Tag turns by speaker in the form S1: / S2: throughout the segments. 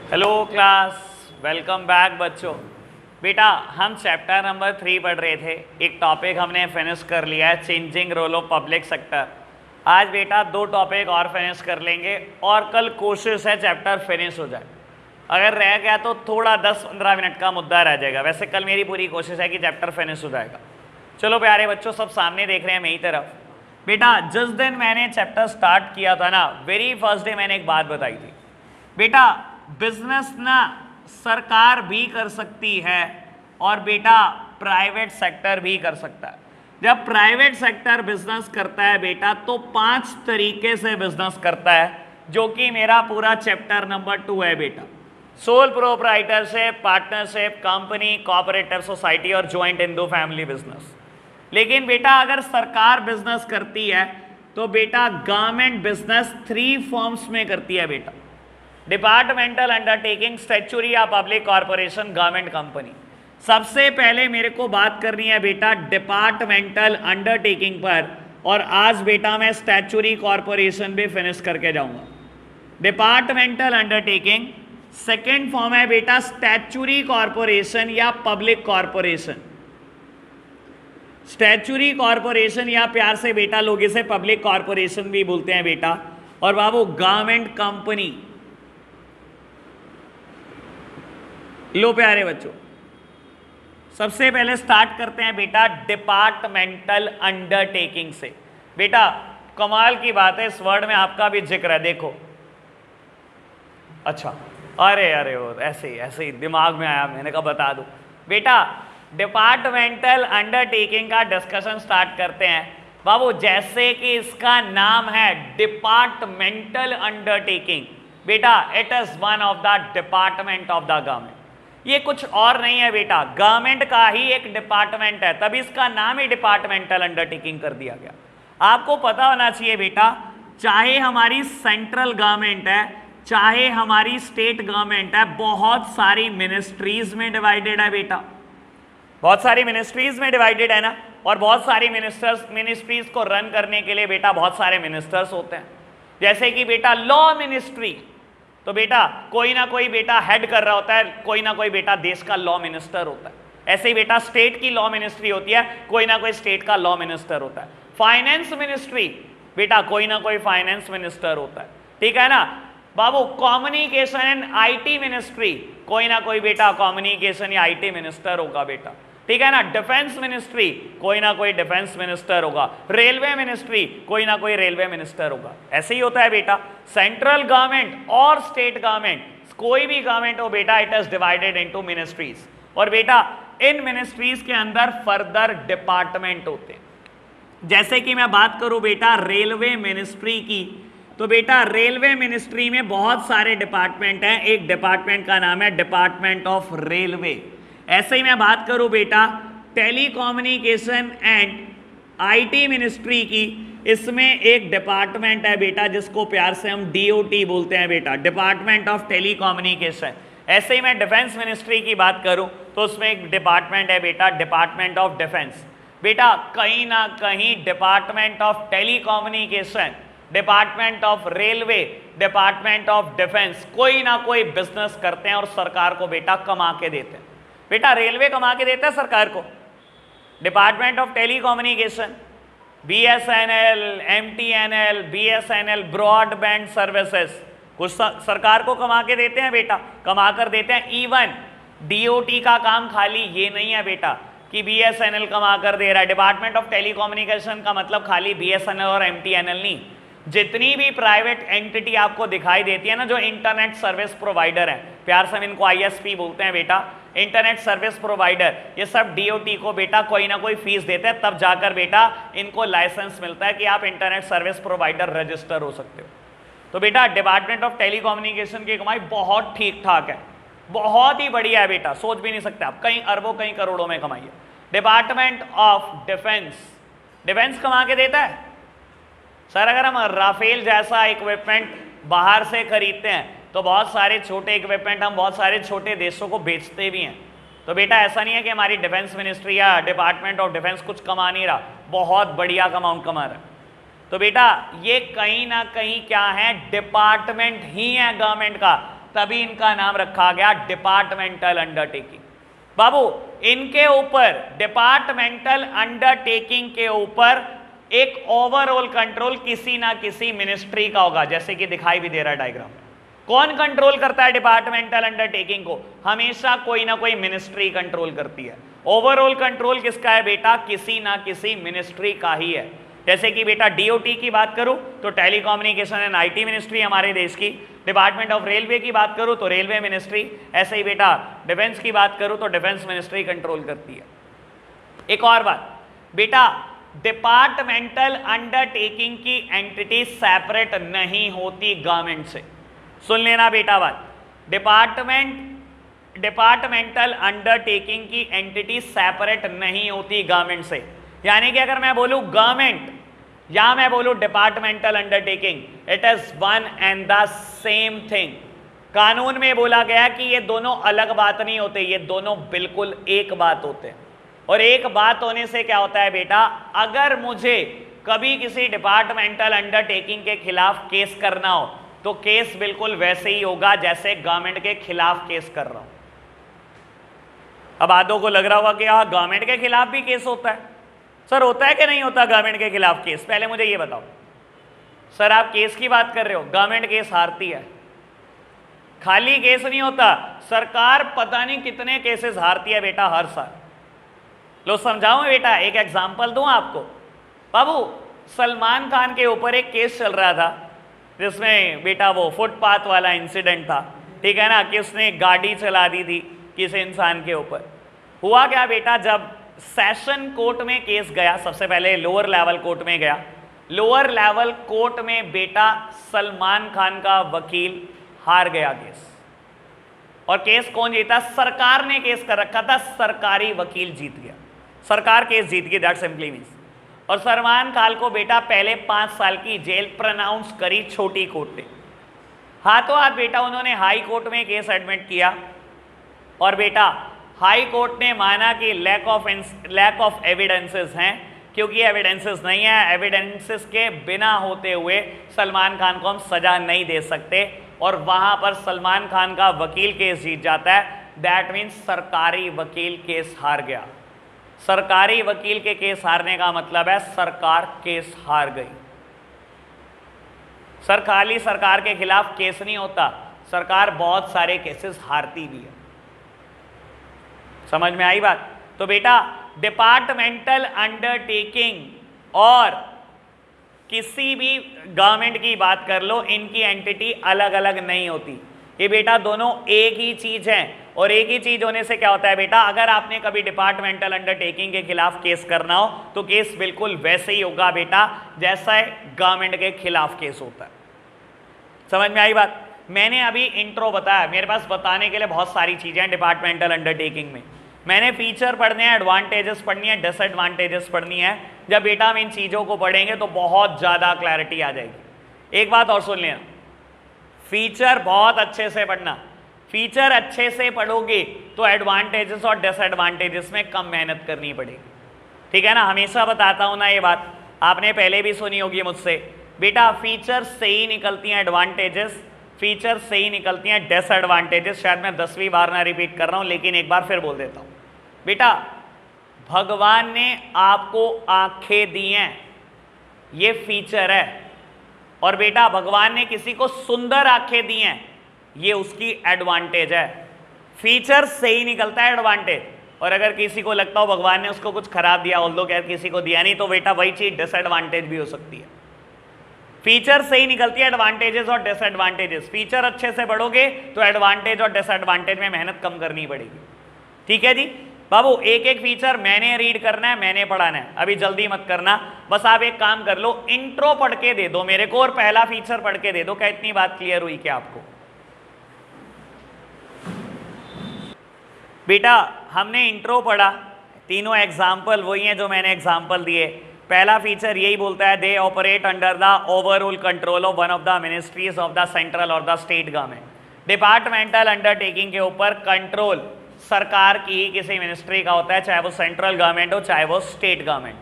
S1: Hello class, welcome back बच्चों। बेटा हम चैप्टर नंबर 3 पढ़ रहे थे। एक टॉपिक हमने फिनिश कर लिया है, changing role of public sector. आज बेटा 2 टॉपिक और फिनिश कर लेंगे और कल कोशिश है चैप्टर फिनिश हो जाए। अगर रह गया तो थोड़ा 10-15 मिनट का मुद्दा रह जाएगा। वैसे कल मेरी पूरी कोशिश है कि चैप्टर फिनिश हो जाएगा। चलो प्यारे बच्चों, सब सामने देख रहे हैं मेरी तरफ। बेटा जिस दिन मैंने चैप्टर स्टार्ट किया था ना, वेरी फर्स्ट डे मैंने एक बात बताई थी। बेटा बिजनेस ना सरकार भी कर सकती है और बेटा प्राइवेट सेक्टर भी कर सकता है। जब प्राइवेट सेक्टर बिजनेस करता है बेटा तो 5 तरीके से बिजनेस करता है, जो कि मेरा पूरा चैप्टर नंबर 2 है बेटा। Sole proprietorship, partnership, company, cooperative society और ज्वाइंट इंडो फैमिली बिजनेस। लेकिन बेटा अगर सरकार बिजनेस करती है तो बेटा गवर्नमेंट बिजनेस 3 फॉर्म्स में करती है बेटा। डिपार्टमेंटल अंडरटेकिंग, स्टैट्यूटरी या पब्लिक कॉर्पोरेशन, गवर्नमेंट कंपनी। सबसे पहले मेरे को बात करनी है बेटा डिपार्टमेंटल अंडरटेकिंग पर, और आज बेटा मैं स्टैट्यूटरी कॉर्पोरेशन भी फिनिश करके जाऊंगा। डिपार्टमेंटल अंडरटेकिंग सेकेंड फॉर्म है बेटा स्टैट्यूटरी कॉर्पोरेशन या पब्लिक कॉर्पोरेशन। स्टैट्यूटरी कॉर्पोरेशन या प्यार से बेटा लोग इसे पब्लिक कॉर्पोरेशन भी बोलते हैं बेटा। और बाबू गवर्नमेंट कंपनी। लो प्यारे बच्चों, सबसे पहले स्टार्ट करते हैं बेटा डिपार्टमेंटल अंडरटेकिंग से। बेटा कमाल की बात है, इस वर्ड में आपका भी जिक्र है, देखो। अच्छा, अरे वो ऐसे ही दिमाग में आया, मैंने कहा बता दूं। बेटा डिपार्टमेंटल अंडरटेकिंग का डिस्कशन स्टार्ट करते हैं बाबू। जैसे कि इसका नाम है डिपार्टमेंटल अंडरटेकिंग, बेटा it is one of the department of the government. ये कुछ और नहीं है बेटा, गवर्नमेंट का ही एक डिपार्टमेंट है, तभी इसका नाम ही डिपार्टमेंटल अंडरटेकिंग कर दिया गया। आपको पता होना चाहिए बेटा, चाहे हमारी सेंट्रल गवर्नमेंट है चाहे हमारी स्टेट गवर्नमेंट है, बहुत सारी मिनिस्ट्रीज में डिवाइडेड है बेटा। बहुत सारी मिनिस्ट्रीज में डिवाइडेड है ना, और बहुत सारी मिनिस्ट्रीज को रन करने के लिए बेटा बहुत सारे मिनिस्टर्स होते हैं। जैसे कि बेटा लॉ मिनिस्ट्री, तो बेटा कोई ना कोई बेटा हेड कर रहा होता है, कोई ना कोई बेटा देश का लॉ मिनिस्टर होता है। ऐसे ही बेटा स्टेट की लॉ मिनिस्ट्री होती है, कोई ना कोई स्टेट का लॉ मिनिस्टर होता है। फाइनेंस मिनिस्ट्री, बेटा कोई ना कोई फाइनेंस मिनिस्टर होता है, ठीक है ना बाबू। कम्युनिकेशन एंड आईटी मिनिस्ट्री, कोई ना कोई बेटा कम्युनिकेशन या आईटी मिनिस्टर होगा बेटा, ठीक है ना। डिफेंस मिनिस्ट्री, कोई ना कोई डिफेंस मिनिस्टर होगा। रेलवे मिनिस्ट्री, कोई ना कोई रेलवे मिनिस्टर होगा। ऐसे ही होता है बेटा। सेंट्रल गवर्नमेंट और स्टेट गवर्नमेंट, कोई भी गवर्नमेंट हो बेटा, it is divided into ministries. और बेटा इन मिनिस्ट्रीज के अंदर फर्दर डिपार्टमेंट होते हैं। जैसे कि मैं बात करूं बेटा रेलवे मिनिस्ट्री की, तो बेटा रेलवे मिनिस्ट्री में बहुत सारे डिपार्टमेंट हैं। एक डिपार्टमेंट का नाम है डिपार्टमेंट ऑफ रेलवे। ऐसे ही मैं बात करूं बेटा टेलीकम्युनिकेशन एंड आईटी मिनिस्ट्री की, इसमें एक डिपार्टमेंट है बेटा जिसको प्यार से हम डीओटी बोलते हैं बेटा, डिपार्टमेंट ऑफ टेलीकम्युनिकेशन। ऐसे ही मैं डिफेंस मिनिस्ट्री की बात करूं तो उसमें एक डिपार्टमेंट है बेटा डिपार्टमेंट ऑफ डिफेंस। बेटा कहीं ना कहीं department of telecommunication, department of railway, department of defence कोई ना कोई बिजनेस करते हैं और सरकार को बेटा कमा के देते हैं। बेटा रेलवे कमा के देता है सरकार को, department of telecommunication, BSNL, MTNL, BSNL, broadband services, कुछ सरकार को कमा के देते हैं बेटा, कमा कर देते हैं। इवन डीओटी का काम खाली ये नहीं है बेटा कि बीएसएनएल कमा कर दे रहा है। डिपार्टमेंट ऑफ टेलीकम्युनिकेशन का मतलब खाली बीएसएनएल और एमटीएनएल नहीं, जितनी भी प्राइवेट एंटिटी आपको दिखाई देती है ना, जो इंटरनेट सर्विस प्रोवाइडर है, प्यार से हम इनको आईएसपी बोलते हैं बेटा, इंटरनेट सर्विस प्रोवाइडर, ये सब डीओटी को बेटा कोई ना कोई फीस देते हैं, तब जाकर बेटा इनको लाइसेंस मिलता है कि आप इंटरनेट सर्विस प्रोवाइडर रजिस्टर हो सकते हो। तो बेटा डिपार्टमेंट ऑफ टेलीकम्युनिकेशन की कमाई बहुत ठीक ठाक है, बहुत ही बढ़िया है बेटा, सोच भी नहीं सकते आप, कई अरबों कई करोड़ों में कमाई है। डिपार्टमेंट ऑफ डिफेंस, डिफेंस कमा के देता है सर। अगर हम राफेल जैसा इक्विपमेंट बाहर से खरीदते हैं तो बहुत सारे छोटे इक्विपमेंट हम बहुत सारे छोटे देशों को बेचते भी हैं। तो बेटा ऐसा नहीं है कि हमारी डिफेंस मिनिस्ट्री या डिपार्टमेंट ऑफ डिफेंस कुछ कमा नहीं रहा, बहुत बढ़िया अमाउंट कमा रहा है। तो बेटा ये कहीं ना कहीं क्या है, डिपार्टमेंट ही है गवर्नमेंट का। तभी इनका नाम रखा गया डिपार्टमेंटल अंडरटेकिंग। बाबू इनके ऊपर डिपार्टमेंटल अंडरटेकिंग के ऊपर एक ओवरऑल कंट्रोल किसी ना किसी मिनिस्ट्री का होगा, जैसे कि दिखाई भी दे रहा है डायग्राम में। कौन कंट्रोल करता है डिपार्टमेंटल अंडरटेकिंग को? हमेशा कोई ना कोई मिनिस्ट्री कंट्रोल करती है। ओवरऑल कंट्रोल किसका है बेटा? किसी ना किसी मिनिस्ट्री का ही है। जैसे कि बेटा डीओटी की बात करूं तो टेलीकम्युनिकेशन एंड आईटी मिनिस्ट्री हमारे देश की, डिपार्टमेंट ऑफ रेलवे की बात करूं तो रेलवे मिनिस्ट्री, ऐसे ही बेटा डिफेंस की बात करूं तो डिफेंस मिनिस्ट्री कंट्रोल करती है। एक और बात बेटा, डिपार्टमेंटल अंडरटेकिंग की एंटिटी सेपरेट नहीं होती गवर्नमेंट से। सुन लेना बेटा बात, डिपार्टमेंटल अंडरटेकिंग की एंटिटी सेपरेट नहीं होती गवर्नमेंट से। यानी कि अगर मैं बोलूं गवर्नमेंट या मैं बोलूं departmental undertaking, it is one and the same thing. कानून में बोला गया कि ये दोनों अलग बात नहीं होते, ये दोनों बिल्कुल एक बात होते हैं। और एक बात होने से क्या होता है बेटा, अगर मुझे कभी किसी डिपार्टमेंटल अंडरटेकिंग के खिलाफ केस करना हो तो केस बिल्कुल वैसे ही होगा जैसे गवर्नमेंट के खिलाफ केस कर रहा हूं। अब आधों को लग रहा होगा कि हाँ गवर्नमेंट के खिलाफ भी केस होता है। सर होता है कि नहीं होता गवर्नमेंट के खिलाफ केस? पहले मुझे ये बताओ। सर आप केस की बात कर रहे हो, गवर्नमेंट केस हारती है। खाली केस नहीं होता, सरकार पता नहीं कितने केसेस हारती है बेटा हर साल। लो समझाऊं बेटा, एक एग्जांपल दूं आपको। बाबू सलमान खान के ऊपर एक केस चल रहा था जिसमें बेटा वो फुटपाथ वाला इंसिडेंट था, ठीक है ना, कि उसने गाड़ी चला दी थी किसी इंसान के ऊपर। हुआ क्या बेटा, जब सेशन कोर्ट में केस गया, सबसे पहले लोअर लेवल कोर्ट में गया। लोअर लेवल कोर्ट में बेटा सलमान खान का वकील हार गया केस। और केस कौन जीता? सरकार ने केस कर रखा था, सरकारी वकील जीत गया, सरकार केस जीत गई। That simply means. और सलमान खान को बेटा पहले 5 साल की जेल प्रोनाउंस करी छोटी कोर्ट ने। हाथों हाथ बेटा उन्होंने हाई कोर्ट में केस एडमिट किया और बेटा हाई कोर्ट ने माना कि लैक ऑफ एविडेंसेस हैं, क्योंकि एविडेंसेस नहीं है, एविडेंसेस के बिना होते हुए सलमान खान को हम सजा नहीं दे सकते। और वहां पर सलमान खान का वकील केस जीत जाता है। दैट मीन्स सरकारी वकील केस हार गया। सरकारी वकील के केस हारने का मतलब है सरकार केस हार गई। सर खाली सरकार के खिलाफ केस नहीं होता, सरकार बहुत सारे केसेस हारती भी है। समझ में आई बात? तो बेटा डिपार्टमेंटल अंडरटेकिंग और किसी भी गवर्नमेंट की बात कर लो, इनकी एंटिटी अलग अलग नहीं होती। ये बेटा दोनों एक ही चीज है। और एक ही चीज होने से क्या होता है बेटा, अगर आपने कभी डिपार्टमेंटल अंडरटेकिंग के खिलाफ केस करना हो तो केस बिल्कुल वैसे ही होगा बेटा जैसा गवर्नमेंट के खिलाफ केस होता है। समझ में आई बात? मैंने अभी इंट्रो बताया, मेरे पास बताने के लिए बहुत सारी चीजें हैं डिपार्टमेंटल अंडरटेकिंग में। मैंने फीचर पढ़ने हैं, एडवांटेजेस पढ़नी है, डिसएडवांटेजेस पढ़नी है। जब बेटा हम इन चीजों को पढ़ेंगे तो बहुत ज्यादा क्लैरिटी आ जाएगी। एक बात और सुन लेना, फीचर बहुत अच्छे से पढ़ना। फीचर अच्छे से पढ़ोगे तो एडवांटेजेस और डिसएडवांटेजेस में कम मेहनत करनी पड़ेगी, ठीक है ना। हमेशा बताता हूं ना ये बात, आपने पहले भी सुनी होगी मुझसे। बेटा फीचर से ही निकलती हैं एडवांटेजेस, फीचर से ही निकलती हैं डिसएडवांटेजेस। शायद मैं 10वीं बार ना रिपीट कर रहा हूं, लेकिन एक बार फिर बोल देता हूं। बेटा भगवान ने आपको आंखें दी हैं, ये फीचर है। और बेटा भगवान ने किसी को सुंदर आंखें दी हैं, ये उसकी एडवांटेज है। फीचर से ही निकलता है एडवांटेज। और अगर किसी को लगता हो भगवान ने उसको कुछ खराब दिया, ऑल्दो खैर किसी को दिया नहीं, तो बेटा वही चीज डिसएडवांटेज भी हो सकती है। फीचर से ही निकलती है एडवांटेजेस और डिसएडवांटेजेस। फीचर अच्छे से पढ़ोगे तो एडवांटेज और डिसएडवांटेज में मेहनत कम करनी पड़ेगी, ठीक है जी। बाबू एक एक फीचर मैंने रीड करना है, मैंने पढ़ाना है, अभी जल्दी मत करना। बस आप एक काम कर लो, इंट्रो पढ़ के दे दो मेरे को और पहला फीचर पढ़ के दे दो। क्या इतनी बात क्लियर हुई क्या आपको? बेटा हमने इंट्रो पढ़ा, तीनों एग्जाम्पल वही हैं जो मैंने एग्जाम्पल दिए। पहला फीचर यही बोलता है, they operate under the overall control of one of the ministries of the central और the state government. Departmental undertaking के ऊपर कंट्रोल सरकार की ही किसी मिनिस्ट्री का होता है, चाहे वो सेंट्रल गवर्नमेंट हो चाहे वो स्टेट गवर्नमेंट,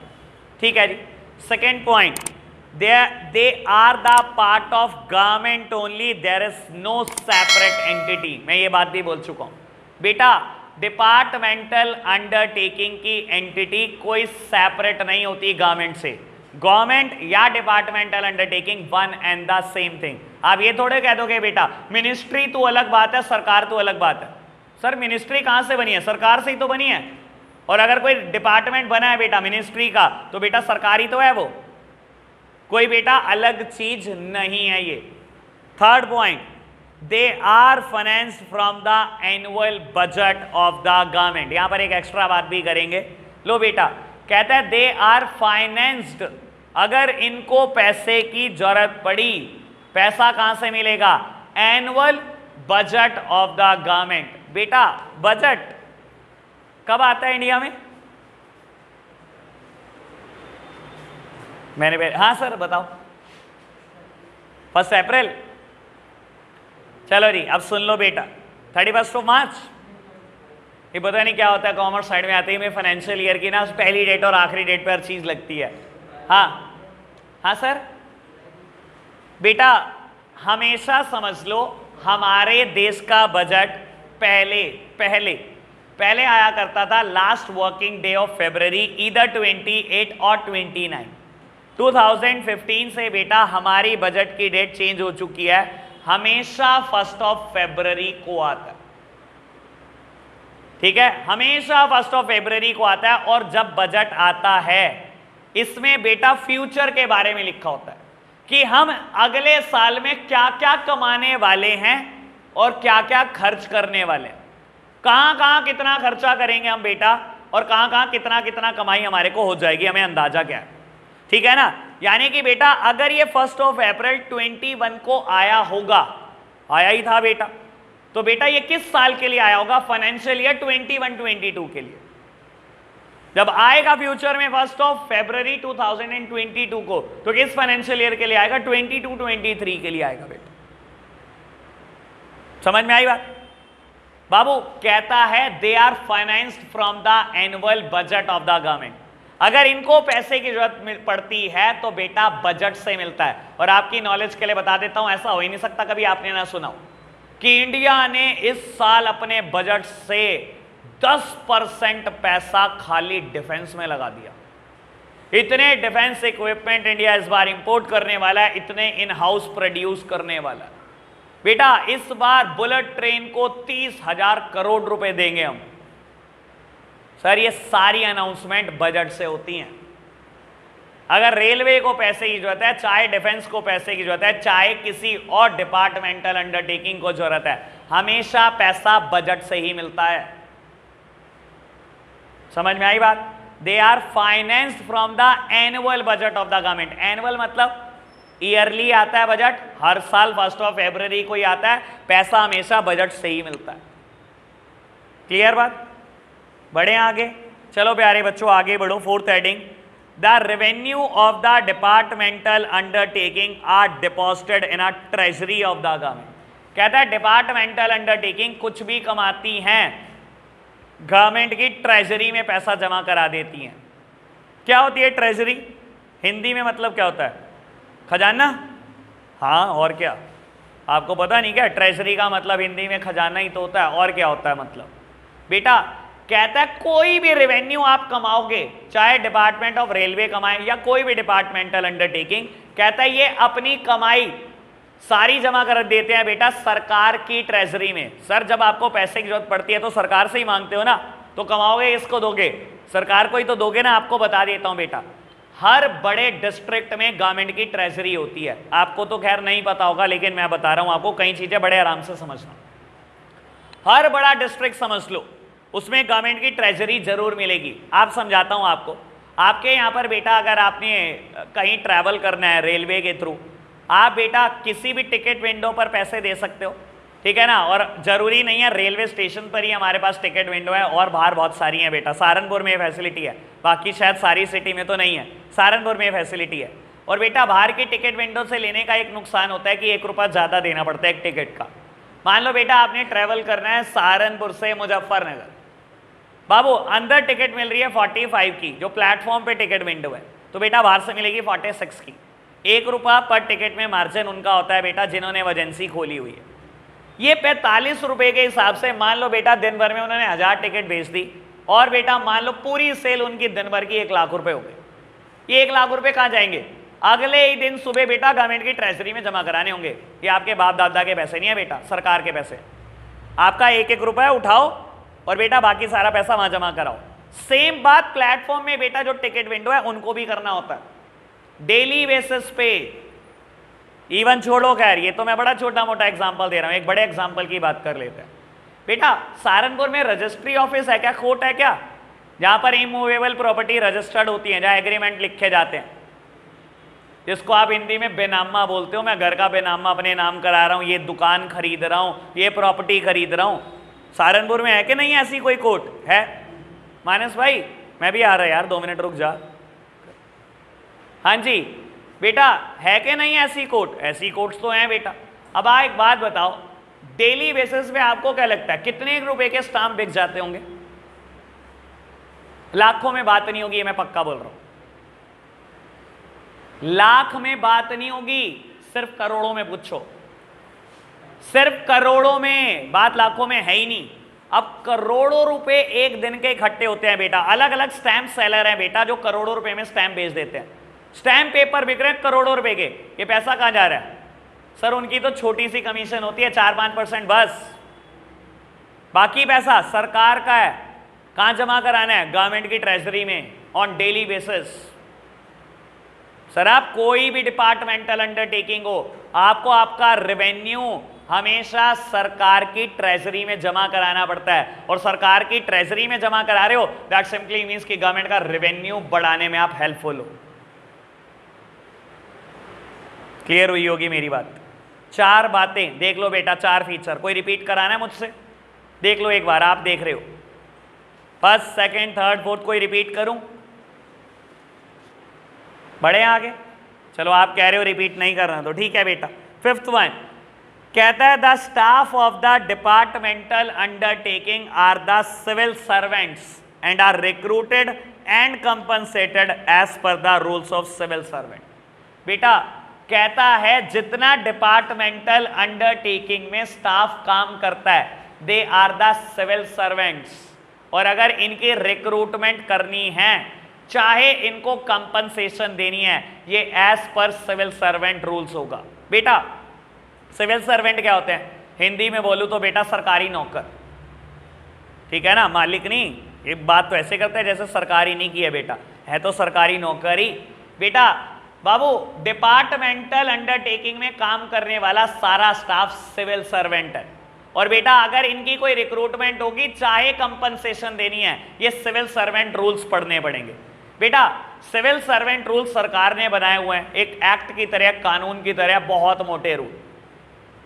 S1: ठीक है जी। Second point, they are the part of government only, there is no separate entity। मैं ये बात भी बोल चुका हूं बेटा, डिपार्टमेंटल अंडरटेकिंग की एंटिटी कोई सेपरेट नहीं होती गवर्नमेंट से। गवर्नमेंट या departmental undertaking one and the same thing. आप ये थोड़े कह दोगे बेटा मिनिस्ट्री तो अलग बात है, सरकार तो अलग बात है। सर मिनिस्ट्री कहां से बनी है? सरकार से ही तो बनी है। और अगर कोई डिपार्टमेंट बना है बेटा मिनिस्ट्री का, तो बेटा सरकारी तो है वो, कोई बेटा अलग चीज नहीं है ये। Third point, they are financed from the annual budget of the government. यहां पर एक एक्स्ट्रा बात भी करेंगे। लो बेटा, कहता है दे आर फाइनेंस्ड, अगर इनको पैसे की जरूरत पड़ी, पैसा कहां से मिलेगा? Annual budget of the government. बेटा बजट कब आता है इंडिया में? मैंने हाँ सर बताओ, 1 अप्रैल। चलो जी अब सुन लो बेटा, 31 मार्च। ये पता नहीं क्या होता है, कॉमर्स साइड में आते ही में फाइनेंशियल ईयर की ना पहली डेट और आखिरी डेट पर हर चीज लगती है। हाँ हाँ सर बेटा, हमेशा समझ लो हमारे देश का बजट पहले आया करता था last working day of February, either 28 और 29। 2015 से बेटा हमारी बजट की डेट चेंज हो चुकी है, हमेशा 1 फरवरी को आता है। ठीक है, हमेशा 1 फरवरी को आता है। और जब बजट आता है इसमें बेटा फ्यूचर के बारे में लिखा होता है कि हम अगले साल में क्या क्या कमाने वाले हैं और क्या क्या खर्च करने वाले हैं, कहां कहां कितना खर्चा करेंगे हम बेटा, और कहां कहां कितना कितना कमाई हमारे को हो जाएगी, हमें अंदाजा क्या है। ठीक है ना, यानी कि बेटा अगर ये 1 अप्रैल 21 को आया होगा, आया ही था बेटा, तो बेटा ये किस साल के लिए आया होगा? फाइनेंशियल ईयर 21-22 के लिए। जब आएगा फ्यूचर में 1 फरवरी 2022 को, तो किस फाइनेंशियल ईयर के लिए आएगा? 22-23 के लिए आएगा बेटा। समझ में आई बात? बाबू कहता है they are financed from the annual budget of the government. अगर इनको पैसे की जरूरत पड़ती है तो बेटा बजट से मिलता है। और आपकी नॉलेज के लिए बता देता हूं, ऐसा हो ही नहीं सकता कभी आपने ना सुना हो कि इंडिया ने इस साल अपने बजट से 10% पैसा खाली डिफेंस में लगा दिया। इतने डिफेंस इक्विपमेंट इंडिया इस बार इंपोर्ट करने वाला है, इतने इन हाउस प्रोड्यूस करने वाला है। बेटा इस बार बुलेट ट्रेन को 30,000 करोड़ रुपए देंगे हम। सर ये सारी अनाउंसमेंट बजट से होती हैं। अगर रेलवे को पैसे की जरूरत है, चाहे डिफेंस को पैसे की जरूरत है, चाहे किसी और डिपार्टमेंटल अंडरटेकिंग को जरूरत है, हमेशा पैसा बजट से ही मिलता है। समझ में आई बात? They are financed from the annual budget of the government. Annual मतलब ईयरली आता है बजट, हर साल 1 फरवरी को ही आता है, पैसा हमेशा बजट से ही मिलता है। क्लियर बात? बढ़े आगे, चलो प्यारे बच्चों आगे बढ़ो। 4th heading, the revenue of the departmental undertaking are deposited in a treasury of the government. कहता है डिपार्टमेंटल अंडरटेकिंग कुछ भी कमाती हैं, गवर्नमेंट की ट्रेजरी में पैसा जमा करा देती हैं। क्या होती है ट्रेजरी? हिंदी में मतलब क्या होता है? खजाना। हाँ और क्या, आपको पता नहीं क्या? ट्रेजरी का मतलब हिंदी में खजाना ही तो होता है, और क्या होता है मतलब? बेटा कहता है कोई भी रेवेन्यू आप कमाओगे, चाहे डिपार्टमेंट ऑफ रेलवे कमाए या कोई भी डिपार्टमेंटल अंडरटेकिंग, कहता है ये अपनी कमाई सारी जमा कर देते हैं बेटा सरकार की ट्रेजरी में। सर जब आपको पैसे की जरूरत पड़ती है तो सरकार से ही मांगते हो ना, तो कमाओगे इसको दोगे, सरकार को ही तो दोगे ना। आपको बता देता हूं बेटा, हर बड़े डिस्ट्रिक्ट में गवर्नमेंट की ट्रेजरी होती है। आपको तो खैर नहीं पता होगा, लेकिन मैं बता रहा हूं आपको, कई चीजें बड़े आराम से समझना। हर बड़ा डिस्ट्रिक्ट समझ लो, उसमें गवर्नमेंट की ट्रेजरी जरूर मिलेगी। आप समझाता हूं आपको। आपके यहाँ पर बेटा अगर आपने कहीं ट्रैवल करना है रेलवे के थ्रू, आप बेटा किसी भी टिकट विंडो पर पैसे दे सकते हो, ठीक है ना। और जरूरी नहीं है रेलवे स्टेशन पर ही हमारे पास टिकट विंडो है, और बाहर बहुत सारी हैं बेटा। सहारनपुर में ये फैसिलिटी है, बाकी शायद सारी सिटी में तो नहीं है, सहारनपुर में ये फैसिलिटी है। और बेटा बाहर की टिकट विंडो से लेने का एक नुकसान होता है कि 1 रुपया ज़्यादा देना पड़ता है एक टिकट का। मान लो बेटा आपने ट्रैवल करना है सहारनपुर से मुजफ्फरनगर, बाबू अंदर टिकट मिल रही है 45 की, जो प्लेटफॉर्म पे टिकट विंडो है, तो बेटा बाहर से मिलेगी 46 की। ₹1 पर टिकट में मार्जिन उनका होता है बेटा जिन्होंने वो एजेंसी खोली हुई है। ये 45 रुपए के हिसाब से मान लो बेटा दिन भर में उन्होंने 1000 टिकट बेच दी और बेटा मान लो पूरी सेल उनकी दिन भर की 1 लाख रुपए हो गई। ये 1 लाख रुपए कहाँ जाएंगे? अगले ही दिन सुबह बेटा गवर्नमेंट की ट्रेजरी में जमा कराने होंगे। ये आपके बाप दादा के पैसे नहीं है बेटा, सरकार के पैसे। आपका 1-1 रुपया उठाओ और बेटा बाकी सारा पैसा वहां जमा कराओ। सेम बात प्लेटफॉर्म में बेटा जो टिकट विंडो है उनको भी करना होता है डेली बेसिस पे। इवन छोड़ो खैर, ये तो मैं बड़ा छोटा मोटा एग्जांपल दे रहा हूं, एक बड़े एग्जांपल की बात कर लेते हैं। बेटा सहारनपुर में रजिस्ट्री ऑफिस है क्या, कोर्ट है क्या, जहां पर इमूवेबल प्रॉपर्टी रजिस्टर्ड होती है, जहां एग्रीमेंट लिखे जाते हैं, जिसको आप हिंदी में बेनामा बोलते हो। मैं घर का बेनामा अपने नाम करा रहा हूं, ये दुकान खरीद रहा हूं, ये प्रॉपर्टी खरीद रहा हूं। सहारनपुर में है कि नहीं ऐसी कोई कोर्ट है? मानस भाई मैं भी आ रहा यार, 2 मिनट रुक जा। हाँ जी बेटा है कि नहीं ऐसी कोर्ट? ऐसी कोर्ट्स तो हैं बेटा। अब एक बात बताओ, डेली बेसिस पे आपको क्या लगता है कितने रुपए के स्टाम्प बिक जाते होंगे? लाखों में बात नहीं होगी, ये मैं पक्का बोल रहा हूं। लाख में बात नहीं होगी, सिर्फ करोड़ों में पूछो, सिर्फ करोड़ों में, बात लाखों में है ही नहीं। अब करोड़ों रुपए एक दिन के इकट्ठे होते हैं बेटा। अलग अलग स्टैंप सेलर हैं बेटा जो करोड़ों रुपए में स्टैंप बेच देते हैं। स्टैंप पेपर बिक रहे हैं करोड़ों रुपए के, ये पैसा कहां जा रहा है? सर उनकी तो छोटी सी कमीशन होती है 4-5% बस, बाकी पैसा सरकार का है। कहां जमा कराना है? गवर्नमेंट की ट्रेजरी में ऑन डेली बेसिस। सर आप कोई भी डिपार्टमेंटल अंडरटेकिंग हो, आपको आपका रेवेन्यू हमेशा सरकार की ट्रेजरी में जमा कराना पड़ता है, और सरकार की ट्रेजरी में जमा करा रहे हो दैट सिंपली मींस कि गवर्नमेंट का रेवेन्यू बढ़ाने में आप हेल्पफुल हो। क्लियर हुई होगी मेरी बात? 4 बातें देख लो बेटा, 4 फीचर। कोई रिपीट कराना है मुझसे? देख लो एक बार, आप देख रहे हो। फर्स्ट, सेकंड, थर्ड, फोर्थ, कोई रिपीट करूं? बढ़े आगे? चलो आप कह रहे हो रिपीट नहीं करना तो ठीक है बेटा। 5th वन कहता है the staff of the departmental undertaking are the civil servants and are recruited and compensated as per the rules of civil servant. बेटा कहता है जितना डिपार्टमेंटल अंडरटेकिंग में स्टाफ काम करता है they are the civil servants, और अगर इनकी रिक्रूटमेंट करनी है, चाहे इनको कंपनसेशन देनी है, ये as per civil servant rules होगा। बेटा सिविल सर्वेंट क्या होते हैं? हिंदी में बोलूं तो बेटा सरकारी नौकर, ठीक है ना, मालिक नहीं। ये बात तो ऐसे करते हैं जैसे सरकारी नहीं की है बेटा, है तो सरकारी नौकरी। बेटा बाबू डिपार्टमेंटल अंडरटेकिंग में काम करने वाला सारा स्टाफ सिविल सर्वेंट है, और बेटा अगर इनकी कोई रिक्रूटमेंट होगी, चाहे कंपनसेशन देनी है, ये सिविल सर्वेंट रूल्स पढ़ने पड़ेंगे। बेटा सिविल सर्वेंट रूल सरकार ने बनाए हुए हैं, एक एक्ट की तरह, कानून की तरह, बहुत मोटे रूल।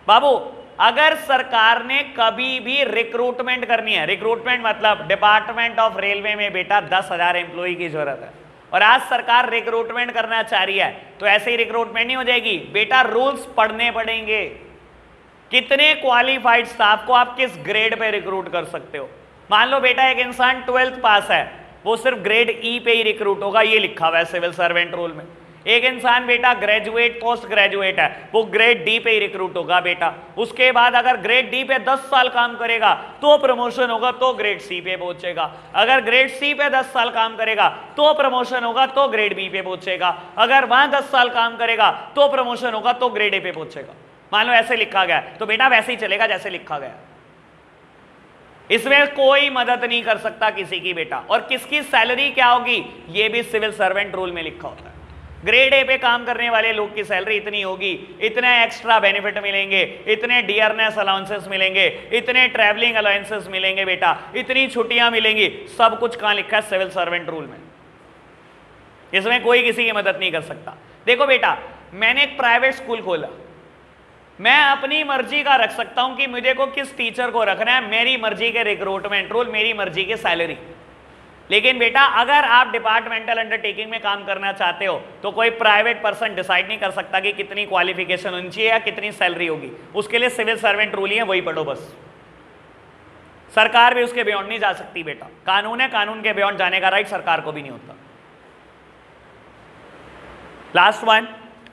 S1: बाबू अगर सरकार ने कभी भी रिक्रूटमेंट करनी है, रिक्रूटमेंट मतलब डिपार्टमेंट ऑफ रेलवे में बेटा 10,000 एम्प्लॉय की जरूरत है, और आज सरकार रिक्रूटमेंट करना चाह रही है, तो ऐसे ही रिक्रूटमेंट नहीं हो जाएगी बेटा, रूल्स पढ़ने पड़ेंगे। कितने क्वालिफाइड स्टाफ को आप किस ग्रेड पे रिक्रूट कर सकते हो? मान लो बेटा एक इंसान 12th पास है, वो सिर्फ ग्रेड ई पे ही रिक्रूट होगा, ये लिखा हुआ है सिविल सर्वेंट रूल में। एक इंसान बेटा ग्रेजुएट, पोस्ट ग्रेजुएट है, वो ग्रेड डी पे ही रिक्रूट होगा बेटा। उसके बाद अगर ग्रेड डी पे 10 साल काम करेगा तो प्रमोशन होगा, तो ग्रेड सी पे पहुंचेगा। अगर ग्रेड सी पे 10 साल काम करेगा तो प्रमोशन होगा, तो ग्रेड बी पे पहुंचेगा। अगर वहां 10 साल काम करेगा तो प्रमोशन होगा, तो ग्रेड ए पे पहुंचेगा। मान लो ऐसे लिखा गया, तो बेटा वैसे ही चलेगा जैसे लिखा गया, इसमें कोई मदद नहीं कर सकता किसी की बेटा। और किसकी सैलरी क्या होगी ये भी सिविल सर्वेंट रूल में लिखा होता है। ग्रेड ए पे काम करने वाले लोग की सैलरी इतनी होगी, इतने एक्स्ट्रा बेनिफिट मिलेंगे, इतने डियरनेस अलाउंसेस मिलेंगे, इतने ट्रैवलिंग अलाउंसेस मिलेंगे बेटा, इतनी छुट्टियां मिलेंगी, सब कुछ कहां लिखा है? सिविल सर्वेंट रूल में। इसमें कोई किसी की मदद नहीं कर सकता। देखो बेटा मैंने एक प्राइवेट स्कूल खोला, मैं अपनी मर्जी का रख सकता हूं कि मुझे को किस टीचर को रखना है, मेरी मर्जी के रिक्रूटमेंट रूल, मेरी मर्जी की सैलरी। लेकिन बेटा अगर आप डिपार्टमेंटल अंडरटेकिंग में काम करना चाहते हो तो कोई प्राइवेट पर्सन डिसाइड नहीं कर सकता कि कितनी क्वालिफिकेशन होनी चाहिए या कितनी सैलरी होगी। उसके लिए सिविल सर्वेंट रूल ही है, वही पढ़ो बस। सरकार भी उसके बियॉन्ड नहीं जा सकती बेटा, कानून है, कानून के बियॉन्ड जाने का राइट सरकार को भी नहीं होता। लास्ट वन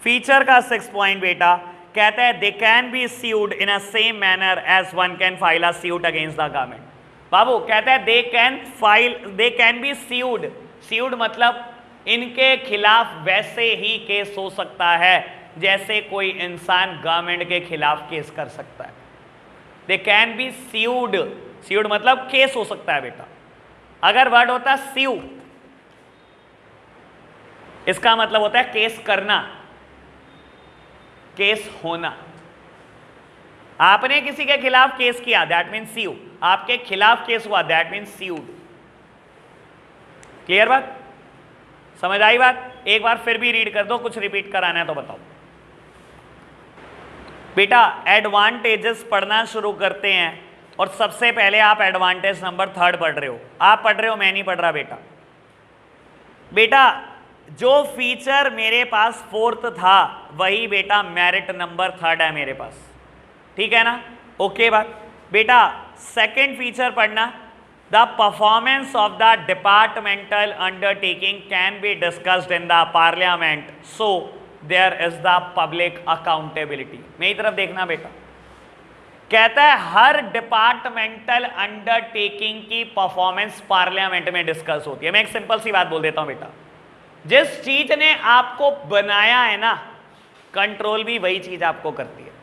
S1: फीचर का 6 पॉइंट बेटा कहता है they can be sued in a same manner as one can file a suit against the government. बाबू कहता है they can be sued, sued मतलब इनके खिलाफ वैसे ही केस हो सकता है जैसे कोई इंसान गवर्नमेंट के खिलाफ केस कर सकता है। They can be sued, sued मतलब केस हो सकता है बेटा। अगर वर्ड होता स्यू, इसका मतलब होता है केस करना, केस होना। आपने किसी के खिलाफ केस किया, दैट मीन्स स्यू। आपके खिलाफ केस हुआ, दैट मीन्स स्यूड। क्लियर बात, समझ आई बात? एक बार फिर भी रीड कर दो, कुछ रिपीट कराना है तो बताओ बेटा। एडवांटेजेस पढ़ना शुरू करते हैं और सबसे पहले आप एडवांटेज नंबर 3 पढ़ रहे हो। आप पढ़ रहे हो, मैं नहीं पढ़ रहा बेटा। बेटा जो फीचर मेरे पास 4th था वही बेटा मेरिट नंबर 3 है मेरे पास, ठीक है ना? ओके बात बेटा। सेकंड फीचर पढ़ना, the performance of the departmental undertaking can be discussed in the parliament so there is the public accountability. मेरी तरफ देखना बेटा, कहता है हर डिपार्टमेंटल अंडरटेकिंग की परफॉर्मेंस पार्लियामेंट में डिस्कस होती है। मैं एक सिंपल सी बात बोल देता हूं बेटा, जिस चीज ने आपको बनाया है ना, कंट्रोल भी वही चीज आपको करती है।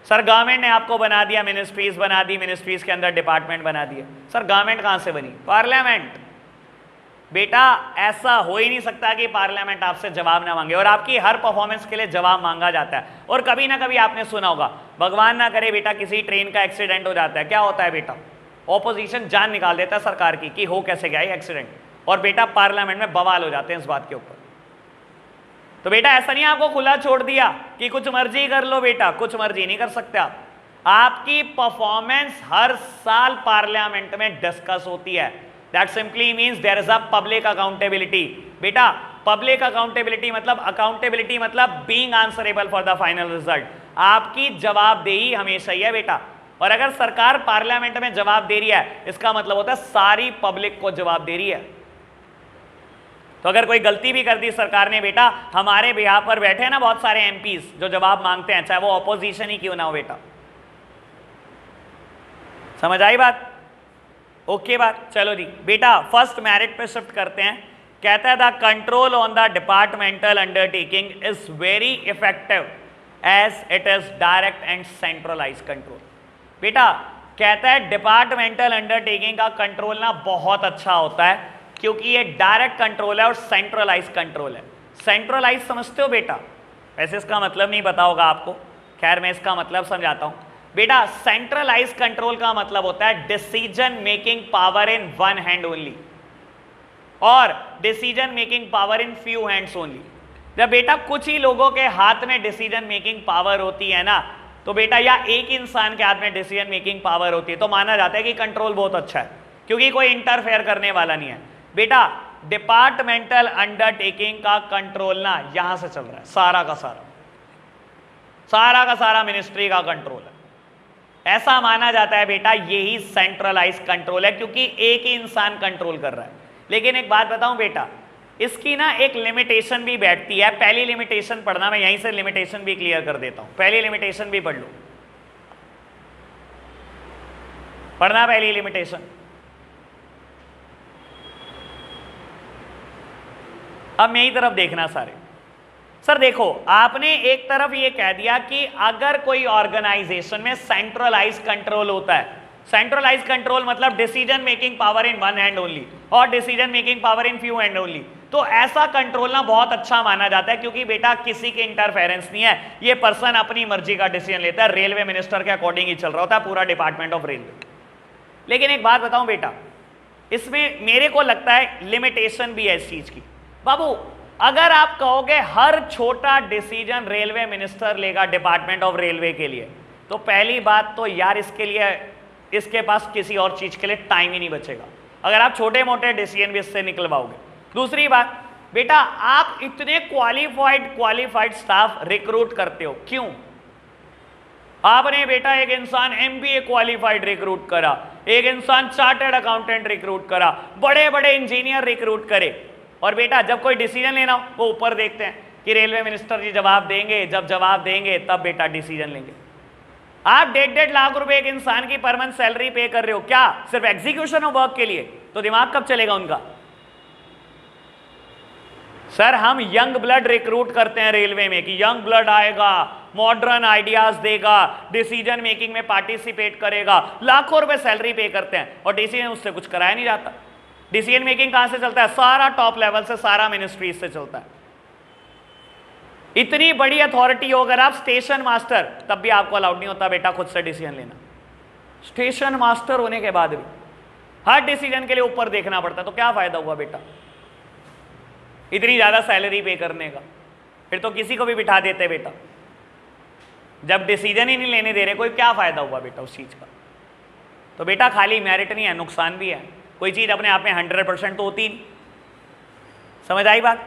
S1: सर गवर्नमेंट ने आपको बना दिया, मिनिस्ट्रीज बना दी, मिनिस्ट्रीज के अंदर डिपार्टमेंट बना दिए। सर गवर्नमेंट कहां से बनी? पार्लियामेंट। बेटा ऐसा हो ही नहीं सकता कि पार्लियामेंट आपसे जवाब ना मांगे, और आपकी हर परफॉर्मेंस के लिए जवाब मांगा जाता है। और कभी ना कभी आपने सुना होगा, भगवान ना करे बेटा किसी ट्रेन का एक्सीडेंट हो जाता है, क्या होता है बेटा? ऑपोजिशन जान निकाल देता है सरकार की कि हो कैसे गया एक्सीडेंट, और बेटा पार्लियामेंट में बवाल हो जाते हैं इस बात के ऊपर। तो बेटा ऐसा नहीं आपको खुला छोड़ दिया कि कुछ मर्जी कर लो बेटा, कुछ मर्जी नहीं कर सकते आप। आपकी परफॉर्मेंस हर साल पार्लियामेंट में डिस्कस होती है। That simply means there is a public accountability. बेटा पब्लिक अकाउंटेबिलिटी मतलब being answerable for the final result. आपकी जवाबदेही हमेशा ही है बेटा, और अगर सरकार पार्लियामेंट में जवाब दे रही है इसका मतलब होता है सारी पब्लिक को जवाब दे रही है। तो अगर कोई गलती भी कर दी सरकार ने बेटा, हमारे बिहार पर बैठे हैं ना बहुत सारे एमपीज जो जवाब मांगते हैं, चाहे वो ऑपोजिशन ही क्यों ना हो बेटा। समझ आई बात? ओके बात। चलो जी बेटा फर्स्ट मेरिट पे शिफ्ट करते हैं। कहता है the control on the departmental undertaking is very effective as it is direct and centralize control. बेटा कहता है डिपार्टमेंटल अंडरटेकिंग का कंट्रोल ना बहुत अच्छा होता है क्योंकि ये डायरेक्ट कंट्रोल है और सेंट्रलाइज कंट्रोल है। सेंट्रलाइज समझते हो बेटा? वैसे इसका मतलब नहीं पता होगा आपको, खैर मैं इसका मतलब समझाता हूं बेटा। सेंट्रलाइज कंट्रोल का मतलब होता है decision making power in one hand only और decision making power in few hands only. जब बेटा कुछ ही लोगों के हाथ में डिसीजन मेकिंग पावर होती है ना, तो बेटा या एक इंसान के हाथ में डिसीजन मेकिंग पावर होती है तो माना जाता है कि कंट्रोल बहुत अच्छा है क्योंकि कोई इंटरफेयर करने वाला नहीं है। बेटा डिपार्टमेंटल अंडरटेकिंग का कंट्रोल ना यहां से चल रहा है, सारा का सारा मिनिस्ट्री का कंट्रोल है। ऐसा माना जाता है बेटा यही सेंट्रलाइज कंट्रोल है क्योंकि एक ही इंसान कंट्रोल कर रहा है। लेकिन एक बात बताऊं बेटा, इसकी ना एक लिमिटेशन भी बैठती है। पहली लिमिटेशन पढ़ना, मैं यहीं से लिमिटेशन भी क्लियर कर देता हूं। पहली लिमिटेशन भी पढ़ लो, पढ़ना पहली लिमिटेशन। अब मेरी तरफ देखना सारे। सर देखो आपने एक तरफ ये कह दिया कि अगर कोई ऑर्गेनाइजेशन में सेंट्रलाइज कंट्रोल होता है, सेंट्रलाइज कंट्रोल मतलब decision making power in one hand only और decision making power in few hand only, तो ऐसा कंट्रोल ना बहुत अच्छा माना जाता है क्योंकि बेटा किसी के इंटरफेरेंस नहीं है, ये पर्सन अपनी मर्जी का डिसीजन लेता है, रेलवे मिनिस्टर के अकॉर्डिंग ही चल रहा होता है पूरा डिपार्टमेंट ऑफ रेलवे। लेकिन एक बात बताऊं बेटा, इसमें मेरे को लगता है लिमिटेशन भी है इस चीज की। बाबू अगर आप कहोगे हर छोटा डिसीजन रेलवे मिनिस्टर लेगा डिपार्टमेंट ऑफ रेलवे के लिए, तो पहली बात तो यार इसके पास किसी और चीज के लिए टाइम ही नहीं बचेगा अगर आप छोटे मोटे डिसीजन भी इससे निकलवाओगे। दूसरी बात बेटा, आप इतने क्वालिफाइड स्टाफ रिक्रूट करते हो क्यों? आपने बेटा एक इंसान एमबीए क्वालिफाइड रिक्रूट करा, एक इंसान चार्टर्ड अकाउंटेंट रिक्रूट करा, बड़े बड़े इंजीनियर रिक्रूट करे, और बेटा जब कोई डिसीजन लेना हो वो ऊपर देखते हैं कि रेलवे मिनिस्टर जी जवाब देंगे, जब जवाब देंगे तब बेटा डिसीजन लेंगे। आप 1.5 लाख रुपए एक इंसान की पर मंथ सैलरी पे कर रहे हो, क्या सिर्फ एग्जीक्यूशन ऑफ वर्क के लिए? तो दिमाग कब चलेगा उनका? सर हम यंग ब्लड रिक्रूट करते हैं रेलवे में कि यंग ब्लड आएगा, मॉडर्न आइडियाज देगा, डिसीजन मेकिंग में पार्टिसिपेट करेगा, लाखों रुपए सैलरी पे करते हैं और डिसीजन उससे कुछ कराया नहीं जाता। डिसीजन मेकिंग कहां से चलता है? सारा टॉप लेवल से, सारा मिनिस्ट्रीज से चलता है। इतनी बड़ी अथॉरिटी हो अगर आप स्टेशन मास्टर, तब भी आपको अलाउड नहीं होता बेटा खुद से डिसीजन लेना। स्टेशन मास्टर होने के बाद भी हर डिसीजन के लिए ऊपर देखना पड़ता है, तो क्या फायदा हुआ बेटा इतनी ज्यादा सैलरी पे करने का? फिर तो किसी को भी बिठा देते बेटा, जब डिसीजन ही नहीं लेने दे रहे कोई, क्या फायदा हुआ बेटा उस चीज का? तो बेटा खाली मेरिट नहीं है, नुकसान भी है। कोई चीज अपने आप में 100% तो होती नहीं। समझ आई बात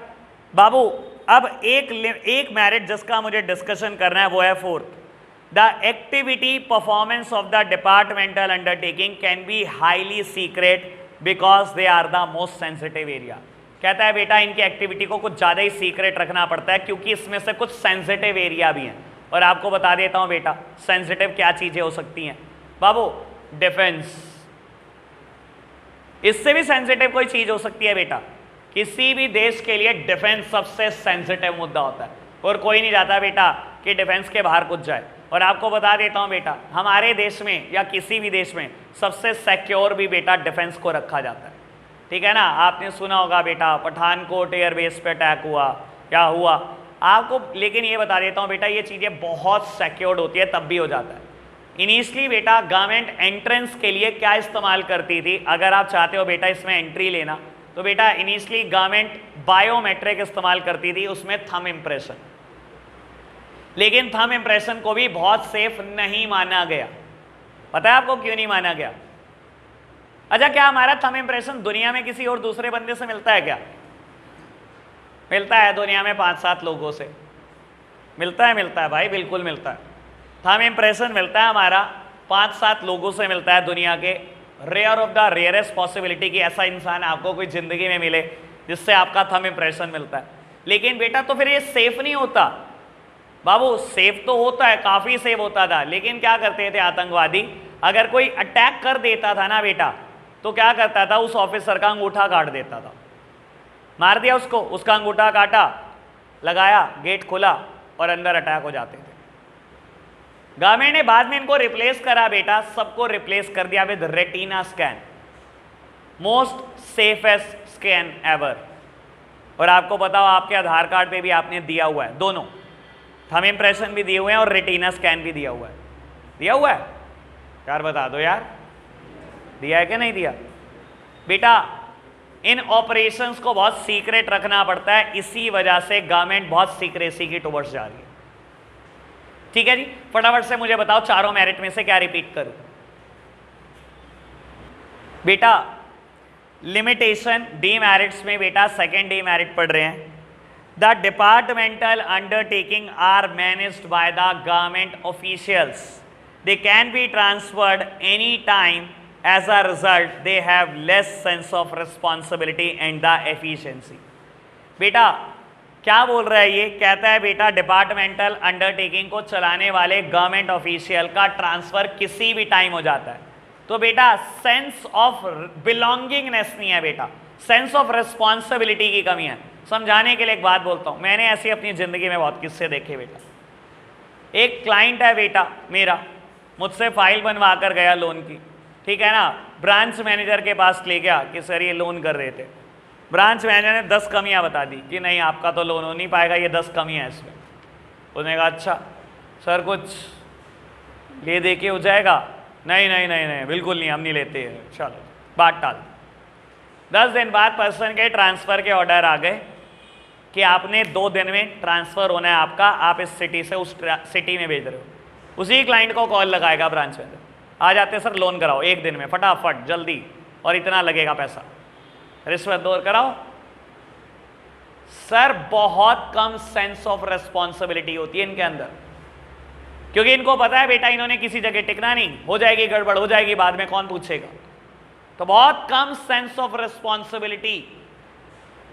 S1: बाबू? अब एक मेरिट जिसका मुझे डिस्कशन करना है वो है 4th, the activity performance of the departmental undertaking can be highly secret because they are the most sensitive area. कहता है बेटा इनकी एक्टिविटी को कुछ ज़्यादा ही सीक्रेट रखना पड़ता है क्योंकि इसमें से कुछ सेंसिटिव एरिया भी हैं। और आपको बता देता हूं बेटा सेंसिटिव क्या चीज़ें हो सकती हैं बाबू। डिफेंस, इससे भी सेंसिटिव कोई चीज़ हो सकती है बेटा। किसी भी देश के लिए डिफेंस सबसे सेंसिटिव मुद्दा होता है और कोई नहीं चाहता बेटा कि डिफेंस के बाहर कुछ जाए। और आपको बता देता हूं बेटा हमारे देश में या किसी भी देश में सबसे सिक्योर भी बेटा डिफेंस को रखा जाता है, ठीक है ना। आपने सुना होगा बेटा पठानकोट एयरबेस पे अटैक हुआ, क्या हुआ आपको, लेकिन ये बता देता हूँ बेटा ये चीज़ें बहुत सिक्योर्ड होती है तब भी हो जाता है। इनिशियली बेटा गवर्नमेंट एंट्रेंस के लिए क्या इस्तेमाल करती थी? अगर आप चाहते हो बेटा इसमें एंट्री लेना तो बेटा इनिशियली गवर्नमेंट बायोमेट्रिक इस्तेमाल करती थी, उसमें थंब इम्प्रेशन। लेकिन थंब इम्प्रेशन को भी बहुत सेफ नहीं माना गया। पता है आपको क्यों नहीं माना गया? अच्छा क्या हमारा थंब इम्प्रेशन दुनिया में किसी और दूसरे बंदे से मिलता है क्या? मिलता है दुनिया में 5-7 लोगों से मिलता है भाई, बिल्कुल मिलता है। थंब इम्प्रेशन मिलता है हमारा 5-7 लोगों से मिलता है दुनिया के। Rare of the rarest possibility कि ऐसा इंसान आपको कोई जिंदगी में मिले जिससे आपका थंब इम्प्रेशन मिलता है। लेकिन बेटा तो फिर ये सेफ नहीं होता बाबू। सेफ तो होता है, काफ़ी सेफ होता था, लेकिन क्या करते थे आतंकवादी, अगर कोई अटैक कर देता था ना बेटा तो क्या करता था उस ऑफिसर का अंगूठा काट देता था। मार दिया उसको, उसका अंगूठा काटा, लगाया, गेट खुला और अंदर अटैक हो जाते थे। गवर्नमेंट ने बाद में इनको रिप्लेस करा बेटा, सबको रिप्लेस कर दिया with retina scan, most safest scan ever. और आपको बताओ आपके आधार कार्ड पे भी आपने दिया हुआ है, दोनों थंब इम्प्रेशन भी दिए हुए हैं और रेटिना स्कैन भी दिया हुआ है। दिया हुआ है यार, बता दो यार, दिया है कि नहीं दिया? बेटा इन ऑपरेशंस को बहुत सीक्रेट रखना पड़ता है, इसी वजह से गवर्नमेंट बहुत सीक्रेसी की टुवर्ड्स जा रही है। ठीक है जी, फटाफट से मुझे बताओ चारों मेरिट में से क्या रिपीट करूं? बेटा लिमिटेशन डीमेरिट्स में बेटा सेकेंड डीमेरिट पढ़ रहे हैं। The departmental undertaking are managed by the government officials, they can be transferred any time, as a result they have less sense of responsibility and the efficiency। बेटा क्या बोल रहा है ये? कहता है बेटा डिपार्टमेंटल अंडरटेकिंग को चलाने वाले गवर्नमेंट ऑफिशियल का ट्रांसफर किसी भी टाइम हो जाता है। तो बेटा सेंस ऑफ बिलोंगिंगनेस नहीं है बेटा, सेंस ऑफ रिस्पॉन्सिबिलिटी की कमी है। समझाने के लिए एक बात बोलता हूँ, मैंने ऐसी अपनी ज़िंदगी में बहुत किस्से देखे बेटा। एक क्लाइंट है बेटा मेरा, मुझसे फाइल बनवा कर गया लोन की, ठीक है ना। ब्रांच मैनेजर के पास ले गया कि सर ये लोन कर रहे थे। ब्रांच मैनेजर ने 10 कमियां बता दी कि नहीं आपका तो लोन हो नहीं पाएगा, ये 10 कमियां हैं इसमें। उसने कहा अच्छा सर कुछ ले दे के हो जाएगा? नहीं नहीं नहीं नहीं बिल्कुल नहीं, हम नहीं लेते हैं, चलो बात टाल। 10 दिन बाद पर्सन के ट्रांसफ़र के ऑर्डर आ गए कि आपने 2 दिन में ट्रांसफ़र होना है आपका, आप इस सिटी से उस सिटी में भेज रहे हो। उसी क्लाइंट को कॉल लगाएगा ब्रांच मैनेजर, आ जाते सर लोन कराओ 1 दिन में फटाफट जल्दी, और इतना लगेगा पैसा, रिश्वत दो कराओ। सर बहुत कम सेंस ऑफ रिस्पॉन्सिबिलिटी होती है इनके अंदर, क्योंकि इनको पता है बेटा इन्होंने किसी जगह टिकना नहीं, हो जाएगी गड़बड़, हो जाएगी बाद में कौन पूछेगा। तो बहुत कम सेंस ऑफ रिस्पॉन्सिबिलिटी।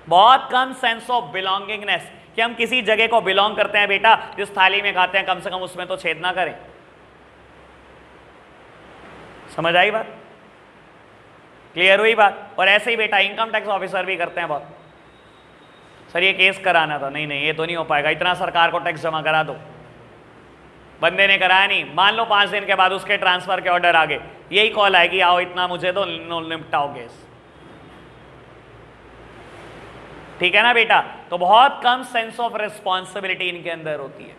S1: बहुत कम सेंस ऑफ बिलोंगिंगनेस, कि हम किसी जगह को बिलोंग करते हैं। बेटा जिस थाली में खाते हैं कम से कम उसमें तो छेद ना करें। समझ आई बात? क्लियर हुई बात? और ऐसे ही बेटा इनकम टैक्स ऑफिसर भी करते हैं बहुत, सर ये केस कराना था, नहीं नहीं ये तो नहीं हो पाएगा, इतना सरकार को टैक्स जमा करा दो। बंदे ने कराया नहीं, मान लो 5 दिन के बाद उसके ट्रांसफर के ऑर्डर आ गए, यही कॉल आएगी आओ इतना मुझे तो निपटाओ केस। ठीक है ना बेटा? तो बहुत कम सेंस ऑफ रिस्पॉन्सिबिलिटी इनके अंदर होती है।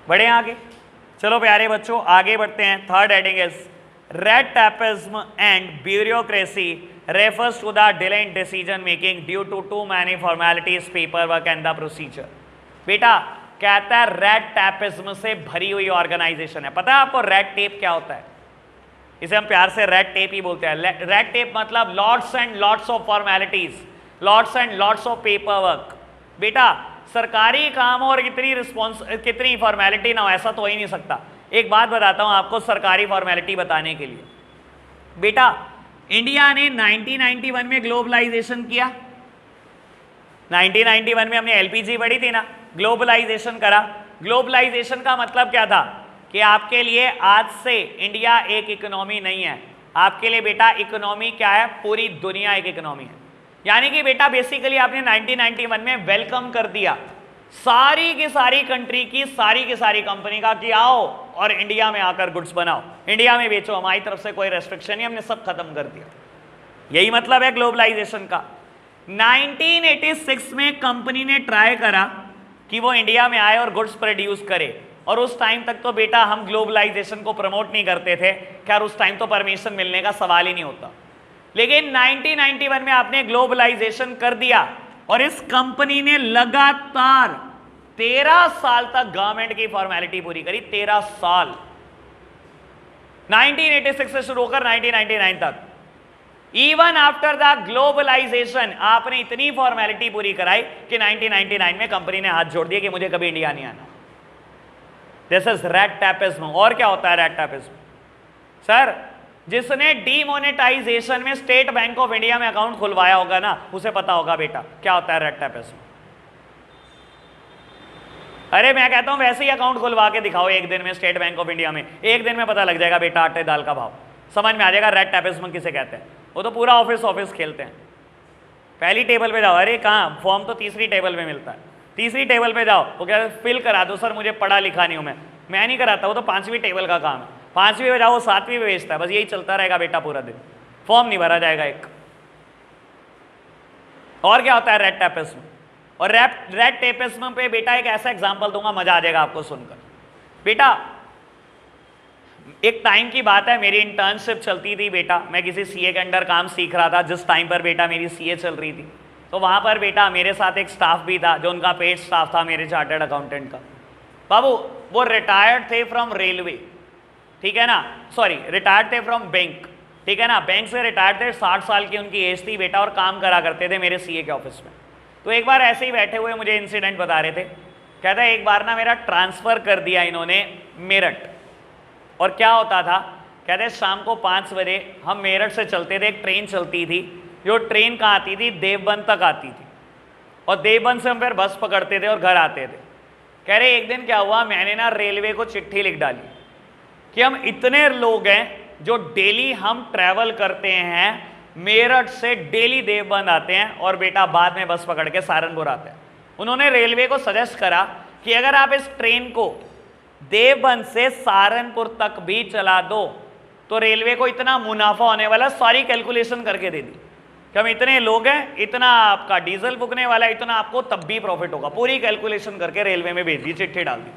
S1: बढ़े आगे, चलो प्यारे बच्चों आगे बढ़ते हैं। Third heading is red tapism and bureaucracy refers to the delay in decision making due to too many formalities, paperwork and the procedure। बेटा कहता है रेड टैपिज्म से भरी हुई ऑर्गेनाइजेशन है। पता है आपको रेड टेप क्या होता है? इसे हम प्यार से रेड टेप ही बोलते हैं। रेड टेप मतलब lots and lots of formalities, lots and lots of paperwork. बेटा सरकारी काम और कितनी फॉर्मेलिटी ना हो ऐसा तो हो ही नहीं सकता। एक बात बताता हूं आपको सरकारी फॉर्मेलिटी बताने के लिए। बेटा इंडिया ने 1991 में ग्लोबलाइजेशन किया। 1991 में हमने एलपीजी पढ़ी थी ना, ग्लोबलाइजेशन करा। ग्लोबलाइजेशन का मतलब क्या था कि आपके लिए आज से इंडिया एक इकोनॉमी नहीं है, आपके लिए बेटा इकोनॉमी क्या है? पूरी दुनिया एक इकोनॉमी है। यानी कि बेटा बेसिकली आपने 1991 में वेलकम कर दिया सारी की सारी कंट्री की सारी कंपनी का कि आओ और इंडिया में आकर गुड्स बनाओ, इंडिया में बेचो, हमारी तरफ से कोई रेस्ट्रिक्शन नहीं, हमने सब खत्म कर दिया। यही मतलब है ग्लोबलाइजेशन का। 1986 में कंपनी ने ट्राई करा कि वो इंडिया में आए और गुड्स प्रोड्यूस करे, और उस टाइम तक तो बेटा हम ग्लोबलाइजेशन को प्रमोट नहीं करते थे, खैर उस टाइम तो परमिशन मिलने का सवाल ही नहीं होता। लेकिन 1991 में आपने ग्लोबलाइजेशन कर दिया और इस कंपनी ने लगातार 13 साल तक गवर्नमेंट की फॉर्मेलिटी पूरी करी। 13 साल, 1986 से शुरू होकर 1999 तक। इवन आफ्टर द ग्लोबलाइजेशन आपने इतनी फॉर्मेलिटी पूरी कराई कि 1999 में कंपनी ने हाथ जोड़ दिया कि मुझे कभी इंडिया नहीं आना। This is red tapism. और क्या होता है रेड टैपिज्म? सर जिसने डीमोनेटाइजेशन में स्टेट बैंक ऑफ इंडिया में अकाउंट खुलवाया होगा ना, उसे पता होगा बेटा क्या होता है रेड टैपिज्म। अरे मैं कहता हूं वैसे ही अकाउंट खुलवा के दिखाओ एक दिन में स्टेट बैंक ऑफ इंडिया में, एक दिन में पता लग जाएगा बेटा आटे दाल का भाव, समझ में आ जाएगा रेड टैपिज्म किसे कहते हैं। वो तो पूरा ऑफिस खेलते हैं। पहली टेबल पे जाओ, अरे कहाँ फॉर्म तो तीसरी टेबल पे मिलता है, तीसरी टेबल पे जाओ, वो कहते हैं फिल करा दो सर मुझे पढ़ा लिखा नहीं हूं मैं नहीं कराता, वो तो 5वीं टेबल का काम है, 5वीं पे जाओ वो 7वीं पे भेजता है, बस यही चलता रहेगा बेटा पूरा दिन, फॉर्म नहीं भरा जाएगा एक। और क्या होता है रेड टैपिज्म? और रेड टैपिज्म पे बेटा एक ऐसा एग्जांपल दूंगा, मजा आ जाएगा आपको सुनकर। बेटा एक टाइम की बात है, मेरी इंटर्नशिप चलती थी बेटा, मैं किसी सीए के अंडर काम सीख रहा था जिस टाइम पर बेटा मेरी सीए चल रही थी। तो वहां पर बेटा मेरे साथ एक स्टाफ भी था जो उनका पेड स्टाफ था मेरे चार्टर्ड अकाउंटेंट का। बाबू वो रिटायर्ड थे फ्रॉम रेलवे, ठीक है ना, सॉरी रिटायर्ड थे फ्रॉम बैंक, ठीक है ना, बैंक से रिटायर्ड थे, 60 साल की उनकी एज थी बेटा, और काम करा करते थे मेरे सीए के ऑफिस में। तो एक बार ऐसे ही बैठे हुए मुझे इंसिडेंट बता रहे थे, कहता है एक बार ना मेरा ट्रांसफ़र कर दिया इन्होंने मेरठ, और क्या होता था, कहते हैं शाम को 5 बजे हम मेरठ से चलते थे, एक ट्रेन चलती थी, जो ट्रेन कहाँ आती थी, देवबंद तक आती थी, और देवबंद से हम फिर बस पकड़ते थे और घर आते थे। कह रहे एक दिन क्या हुआ, मैंने ना रेलवे को चिट्ठी लिख डाली कि हम इतने लोग हैं जो डेली हम ट्रैवल करते हैं, मेरठ से डेली देवबंद आते हैं और बेटा बाद में बस पकड़ के सहारनपुर आते हैं। उन्होंने रेलवे को सजेस्ट करा कि अगर आप इस ट्रेन को देवबंद से सहारनपुर तक भी चला दो तो रेलवे को इतना मुनाफा होने वाला, सारी कैलकुलेशन करके दे दी कि हम इतने लोग हैं, इतना आपका डीजल फूकने वाला है, इतना आपको तब भी प्रॉफिट होगा, पूरी कैलकुलेशन करके रेलवे में भेज दी, चिट्ठी डाल दी।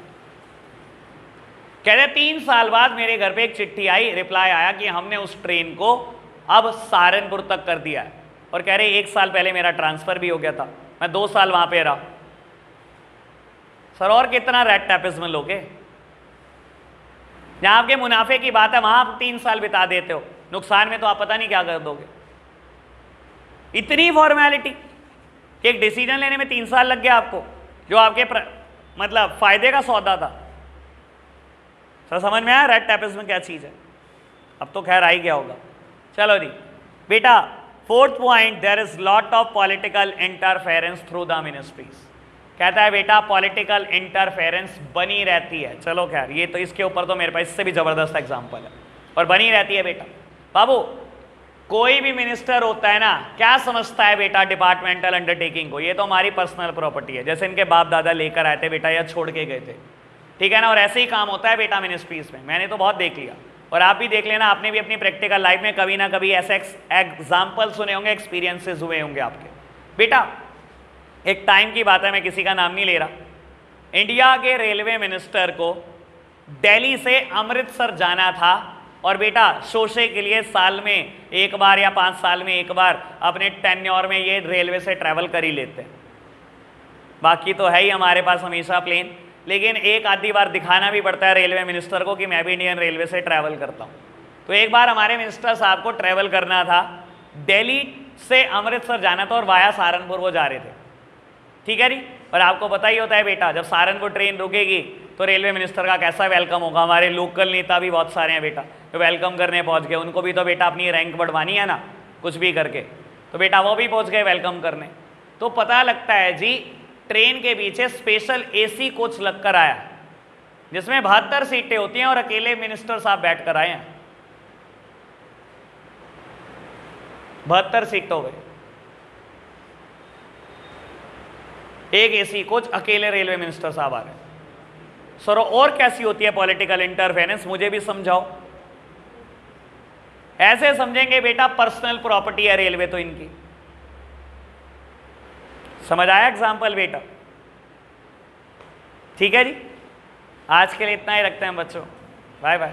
S1: कहते 3 साल बाद मेरे घर पे एक चिट्ठी आई, रिप्लाई आया कि हमने उस ट्रेन को अब सहारनपुर तक कर दिया है, और कह रहे 1 साल पहले मेरा ट्रांसफर भी हो गया था, मैं 2 साल वहां पे रहा। सर और कितना रेड टैपिज्म लोगे? जहां आपके मुनाफे की बात है वहां आप 3 साल बिता देते हो, नुकसान में तो आप पता नहीं क्या कर दोगे। इतनी फॉर्मेलिटी कि एक डिसीजन लेने में 3 साल लग गया आपको, जो आपके मतलब फायदे का सौदा था। सर समझ में आया रेड टैपिज्म क्या चीज़ है? अब तो खैर आ ही गया होगा। चलो जी बेटा fourth point, there is lot of political interference through the ministries. कहता है बेटा पॉलिटिकल इंटरफेरेंस बनी रहती है। चलो खैर, ये तो इसके ऊपर तो मेरे पास इससे भी जबरदस्त एग्जांपल है, और बनी रहती है बेटा। बाबू कोई भी मिनिस्टर होता है ना, क्या समझता है बेटा डिपार्टमेंटल अंडरटेकिंग को? ये तो हमारी पर्सनल प्रॉपर्टी है, जैसे इनके बाप दादा लेकर आए थे बेटा या छोड़ के गए थे, ठीक है ना। और ऐसे ही काम होता है बेटा मिनिस्ट्रीज में, मैंने तो बहुत देख लिया, और आप भी देख लेना, आपने भी अपनी प्रैक्टिकल लाइफ में कभी ना कभी ऐसे एग्जाम्पल सुने होंगे, एक्सपीरियंसेस हुए होंगे आपके। बेटा एक टाइम की बात है, मैं किसी का नाम नहीं ले रहा, इंडिया के रेलवे मिनिस्टर को दिल्ली से अमृतसर जाना था, और बेटा शोशे के लिए साल में एक बार या 5 साल में एक बार अपने टेन्योर में ये रेलवे से ट्रैवल कर ही लेते हैं। बाकी तो है ही हमारे पास हमेशा प्लेन, लेकिन एक आधी बार दिखाना भी पड़ता है रेलवे मिनिस्टर को कि मैं भी इंडियन रेलवे से ट्रैवल करता हूँ। तो एक बार हमारे मिनिस्टर साहब को ट्रैवल करना था, दिल्ली से अमृतसर जाना था, और वाया सहारनपुर वो जा रहे थे, ठीक है जी। और आपको पता ही होता है बेटा, जब सहारनपुर ट्रेन रुकेगी तो रेलवे मिनिस्टर का कैसा वेलकम होगा। हमारे लोकल नेता भी बहुत सारे हैं बेटा, तो वेलकम करने पहुंच गए, उनको भी तो बेटा अपनी रैंक बढ़वानी है ना, कुछ भी करके, तो बेटा वो भी पहुंच गए वेलकम करने। तो पता लगता है जी ट्रेन के पीछे स्पेशल एसी कोच लगकर आया, जिसमें 72 सीटें होती हैं, और अकेले मिनिस्टर साहब बैठ कर आए हैं। 72 सीट हो गई, एक एसी कोच, अकेले रेलवे मिनिस्टर साहब आ रहे हैं। सर और कैसी होती है पॉलिटिकल इंटरफेरेंस, मुझे भी समझाओ। ऐसे समझेंगे बेटा पर्सनल प्रॉपर्टी है रेलवे तो इनकी। समझ आया एग्जाम्पल बेटा? ठीक है जी, आज के लिए इतना ही रखते हैं बच्चों, बाय बाय।